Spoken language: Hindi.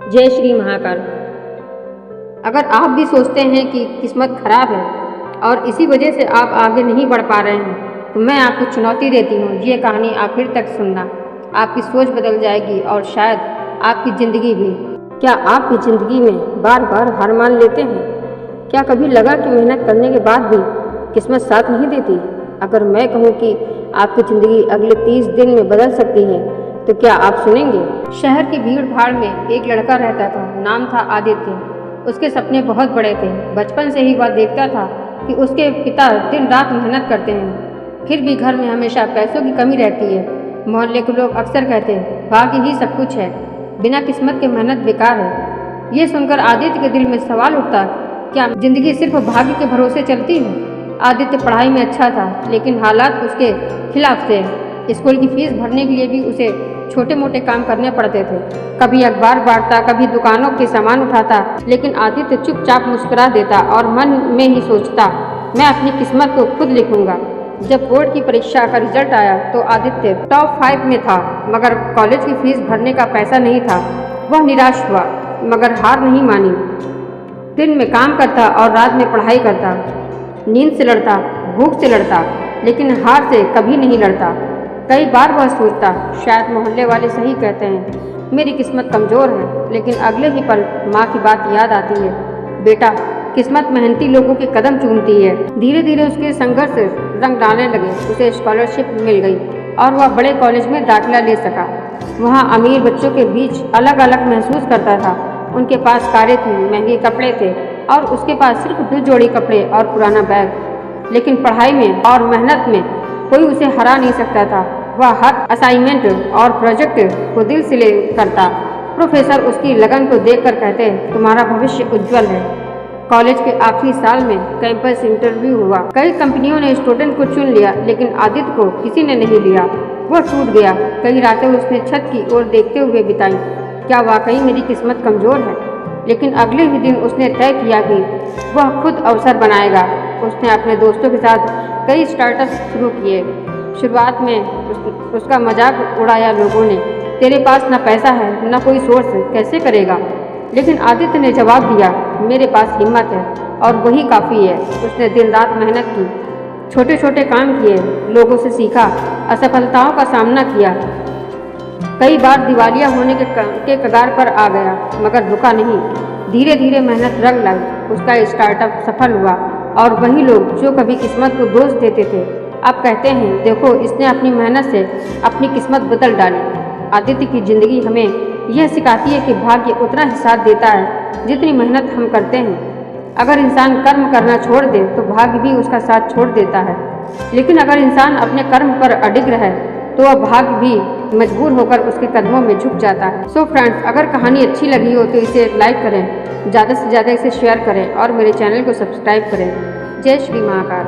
जय श्री महाकाल। अगर आप भी सोचते हैं कि किस्मत खराब है और इसी वजह से आप आगे नहीं बढ़ पा रहे हैं, तो मैं आपको चुनौती देती हूँ, ये कहानी आखिर तक सुनना। आपकी सोच बदल जाएगी और शायद आपकी ज़िंदगी भी। क्या आपकी ज़िंदगी में बार बार हार मान लेते हैं? क्या कभी लगा कि मेहनत करने के बाद भी किस्मत साथ नहीं देती? अगर मैं कहूँ कि आपकी ज़िंदगी अगले 30 दिन में बदल सकती है, तो क्या आप सुनेंगे? शहर की भीड़ भाड़ में एक लड़का रहता था, नाम था आदित्य। उसके सपने बहुत बड़े थे। बचपन से ही वह देखता था कि उसके पिता दिन रात मेहनत करते हैं, फिर भी घर में हमेशा पैसों की कमी रहती है। मोहल्ले के लोग अक्सर कहते हैं, भाग्य ही सब कुछ है, बिना किस्मत के मेहनत बेकार है। ये सुनकर आदित्य के दिल में सवाल उठता, क्या जिंदगी सिर्फ भाग्य के भरोसे चलती है? आदित्य पढ़ाई में अच्छा था, लेकिन हालात उसके खिलाफ थे। स्कूल की फीस भरने के लिए भी उसे छोटे मोटे काम करने पड़ते थे। कभी अखबार बांटता, कभी दुकानों के सामान उठाता, लेकिन आदित्य चुपचाप मुस्कुरा देता और मन में ही सोचता, मैं अपनी किस्मत को खुद लिखूंगा। जब बोर्ड की परीक्षा का रिजल्ट आया तो आदित्य टॉप 5 में था, मगर कॉलेज की फीस भरने का पैसा नहीं था। वह निराश हुआ, मगर हार नहीं मानी। दिन में काम करता और रात में पढ़ाई करता, नींद से लड़ता, भूख से लड़ता, लेकिन हार से कभी नहीं लड़ता। कई बार वह सोचता, शायद मोहल्ले वाले सही कहते हैं, मेरी किस्मत कमज़ोर है। लेकिन अगले ही पल माँ की बात याद आती है, बेटा, किस्मत मेहनती लोगों के कदम चूमती है। धीरे धीरे उसके संघर्ष रंग डालने लगे। उसे स्कॉलरशिप मिल गई और वह बड़े कॉलेज में दाखिला ले सका। वहाँ अमीर बच्चों के बीच अलग अलग महसूस करता था। उनके पास कारें थी, महंगे कपड़े थे, और उसके पास सिर्फ 2 जोड़ी कपड़े और पुराना बैग। लेकिन पढ़ाई में और मेहनत में कोई उसे हरा नहीं सकता था। वह हर असाइनमेंट और प्रोजेक्ट को दिल से करता। प्रोफेसर उसकी लगन को देखकर कहते, तुम्हारा भविष्य उज्जवल है। कॉलेज के आखिरी साल में कैंपस इंटरव्यू हुआ। कई कंपनियों ने स्टूडेंट को चुन लिया, लेकिन आदित्य को किसी ने नहीं लिया। वह टूट गया। कई रातें उसने छत की ओर देखते हुए बिताई, क्या वाकई मेरी किस्मत कमज़ोर है? लेकिन अगले ही दिन उसने तय किया कि वह खुद अवसर बनाएगा। उसने अपने दोस्तों के साथ कई स्टार्टअप शुरू किए। शुरुआत में उसका मजाक उड़ाया लोगों ने, तेरे पास ना पैसा है ना कोई सोर्स, कैसे करेगा? लेकिन आदित्य ने जवाब दिया, मेरे पास हिम्मत है और वही काफ़ी है। उसने दिन रात मेहनत की, छोटे छोटे काम किए, लोगों से सीखा, असफलताओं का सामना किया। कई बार दिवालिया होने के कगार पर आ गया, मगर रुका नहीं। धीरे धीरे मेहनत रंग लाई। उसका स्टार्टअप सफल हुआ और वही लोग जो कभी किस्मत को दोष देते थे, अब कहते हैं, देखो, इसने अपनी मेहनत से अपनी किस्मत बदल डाली। आदित्य की जिंदगी हमें यह सिखाती है कि भाग्य उतना ही साथ देता है जितनी मेहनत हम करते हैं। अगर इंसान कर्म करना छोड़ दे तो भाग्य भी उसका साथ छोड़ देता है, लेकिन अगर इंसान अपने कर्म पर अडिग रहे तो वह भाग्य भी मजबूर होकर उसके कदमों में झुक जाता है। सो फ्रेंड्स, अगर कहानी अच्छी लगी हो तो इसे लाइक करें, ज़्यादा से ज़्यादा इसे शेयर करें और मेरे चैनल को सब्सक्राइब करें। जय श्री महाकाल।